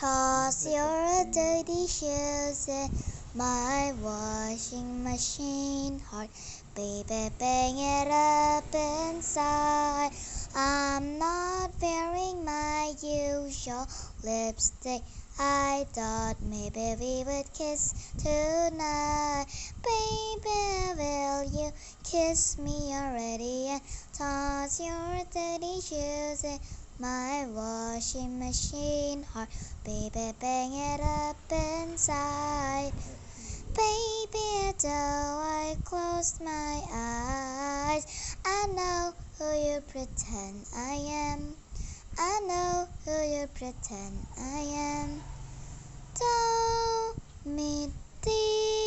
Toss your dirty shoes in my washing machine. Heart, baby, bang it up inside. I'm not wearing my usual lipstick. I thought maybe we would kiss tonight. Baby, will you kiss me already and toss your dirty shoes in my washing machine? Heart, baby, bang it up inside. Baby, though I closed my eyes, I know who you pretend I am. I know who you pretend I am. Tell me, dear.